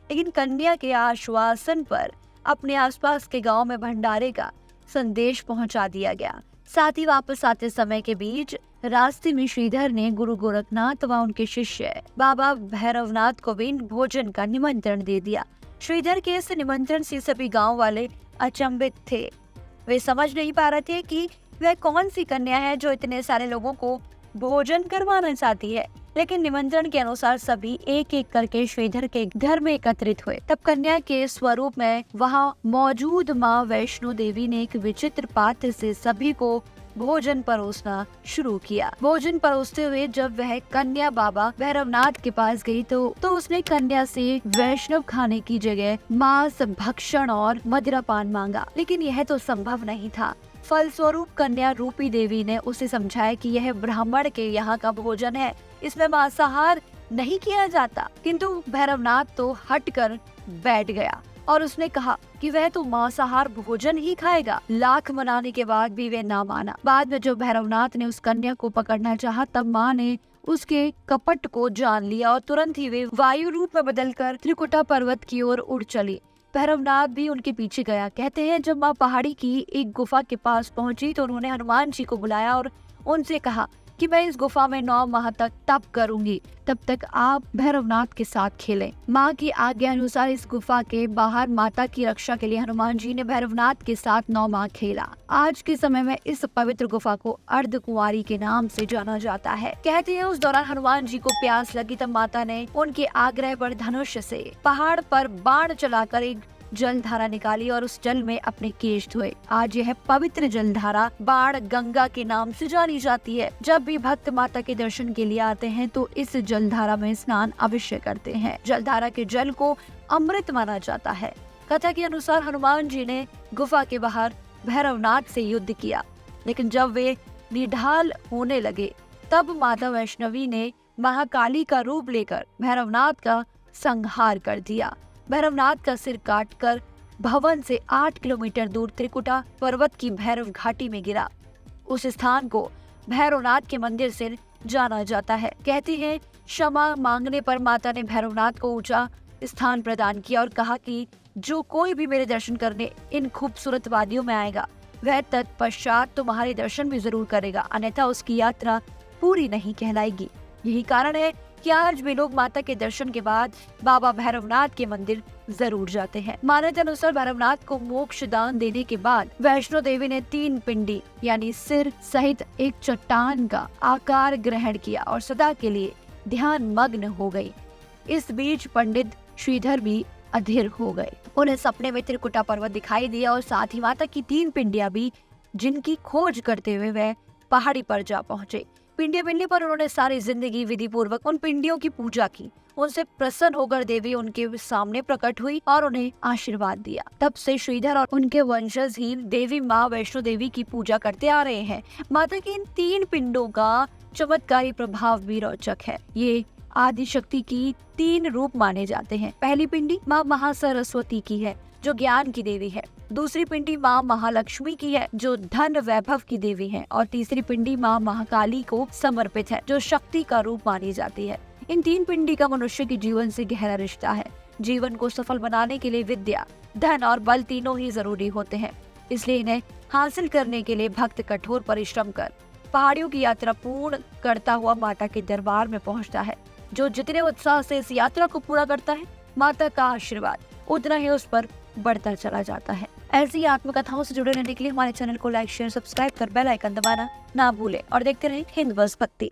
लेकिन कन्या के आश्वासन पर अपने आसपास के गांव में भंडारे का संदेश पहुंचा दिया गया। साथ ही वापस आते समय के बीच रास्ते में श्रीधर ने गुरु गोरखनाथ व उनके शिष्य बाबा भैरवनाथ को भी भोजन का निमंत्रण दे दिया। श्रीधर के इस निमंत्रण से सभी गांव वाले अचंभित थे। वे समझ नहीं पा रहे थे कि वह कौन सी कन्या है जो इतने सारे लोगों को भोजन करवाना चाहती है। लेकिन निमंत्रण के अनुसार सभी एक एक करके श्रीधर के घर में एकत्रित हुए। तब कन्या के स्वरूप में वहां मौजूद माँ वैष्णो देवी ने एक विचित्र पात्र से सभी को भोजन परोसना शुरू किया। भोजन परोसते हुए जब वह कन्या बाबा भैरवनाथ के पास गई तो उसने कन्या से वैष्णव खाने की जगह मांस, भक्षण और मदिरापान मांगा। लेकिन यह तो संभव नहीं था। फलस्वरूप कन्या रूपी देवी ने उसे समझाया कि यह ब्राह्मण के यहाँ का भोजन है, इसमें मांसाहार नहीं किया जाता। किंतु भैरवनाथ तो हट कर बैठ गया और उसने कहा कि वह तो मांसाहार भोजन ही खाएगा। लाख मनाने के बाद भी वह ना माना। बाद में जब भैरवनाथ ने उस कन्या को पकड़ना चाहा तब माँ ने उसके कपट को जान लिया और तुरंत ही वे वायु रूप में बदलकर त्रिकुटा पर्वत की ओर उड़ चली। भैरवनाथ भी उनके पीछे गया। कहते हैं जब माँ पहाड़ी की एक गुफा के पास पहुंची तो उन्होंने हनुमान जी को बुलाया और उनसे कहा कि मैं इस गुफा में 9 माह तक तप करूंगी, तब तक आप भैरवनाथ के साथ खेलें। माँ की आज्ञा अनुसार इस गुफा के बाहर माता की रक्षा के लिए हनुमान जी ने भैरवनाथ के साथ 9 माह खेला। आज के समय में इस पवित्र गुफा को अर्धकुंवारी के नाम से जाना जाता है। कहते हैं उस दौरान हनुमान जी को प्यास लगी तब माता ने उनके आग्रह पर धनुष से पहाड़ पर बाण चलाकर एक जलधारा निकाली और उस जल में अपने केश धोए। आज यह पवित्र जलधारा बाण गंगा के नाम से जानी जाती है। जब भी भक्त माता के दर्शन के लिए आते हैं तो इस जलधारा में स्नान अवश्य करते हैं। जलधारा के जल को अमृत माना जाता है। कथा के अनुसार हनुमान जी ने गुफा के बाहर भैरवनाथ से युद्ध किया, लेकिन जब वे निढाल होने लगे तब माता वैष्णवी ने महाकाली का रूप लेकर भैरवनाथ का संहार कर दिया। भैरवनाथ का सिर काटकर भवन से 8 किलोमीटर दूर त्रिकुटा पर्वत की भैरव घाटी में गिरा। उस स्थान को भैरवनाथ के मंदिर से जाना जाता है। कहते हैं क्षमा मांगने पर माता ने भैरवनाथ को ऊंचा स्थान प्रदान किया और कहा कि जो कोई भी मेरे दर्शन करने इन खूबसूरत वादियों में आएगा वह तत्पश्चात तुम्हारे दर्शन भी जरूर करेगा, अन्यथा उसकी यात्रा पूरी नहीं कहलाएगी। यही कारण है कि आज भी लोग माता के दर्शन के बाद बाबा भैरवनाथ के मंदिर जरूर जाते हैं। मान्यता अनुसार भैरवनाथ को मोक्ष दान देने के बाद वैष्णो देवी ने 3 पिंडी यानी सिर सहित एक चट्टान का आकार ग्रहण किया और सदा के लिए ध्यान मग्न हो गई। इस बीच पंडित श्रीधर भी अधीर हो गए। उन्हें सपने में त्रिकुटा पर्वत दिखाई दिया और साथ ही माता की 3 पिंडियां भी, जिनकी खोज करते हुए वह पहाड़ी पर जा पहुंचे। पिंडियां मिलने पर उन्होंने सारी जिंदगी विधि पूर्वक उन पिंडियों की पूजा की। उनसे प्रसन्न होकर देवी उनके सामने प्रकट हुई और उन्हें आशीर्वाद दिया। तब से श्रीधर और उनके वंशज ही देवी माँ वैष्णो देवी की पूजा करते आ रहे हैं। माता के इन 3 पिंडों का चमत्कारी प्रभाव भी रोचक है। ये आदि शक्ति की 3 रूप माने जाते हैं। पहली पिंडी माँ महासरस्वती की है जो ज्ञान की देवी है। दूसरी पिंडी माँ महालक्ष्मी की है जो धन वैभव की देवी है। और तीसरी पिंडी माँ महाकाली को समर्पित है जो शक्ति का रूप मानी जाती है। इन 3 पिंडी का मनुष्य के जीवन से गहरा रिश्ता है। जीवन को सफल बनाने के लिए विद्या, धन और बल तीनों ही जरूरी होते हैं। इसलिए इन्हें हासिल करने के लिए भक्त कठोर परिश्रम कर पहाड़ियों की यात्रा पूर्ण करता हुआ माता के दरबार में पहुँचता है। जो जितने उत्साह से इस यात्रा को पूरा करता है, माता का आशीर्वाद उतना ही उस पर बढ़ता चला जाता है। ऐसी आत्मकथाओं से जुड़े रहने के लिए हमारे चैनल को लाइक, शेयर, सब्सक्राइब कर बेल आइकन दबाना ना भूलें और देखते रहें हिंद बस भक्ति।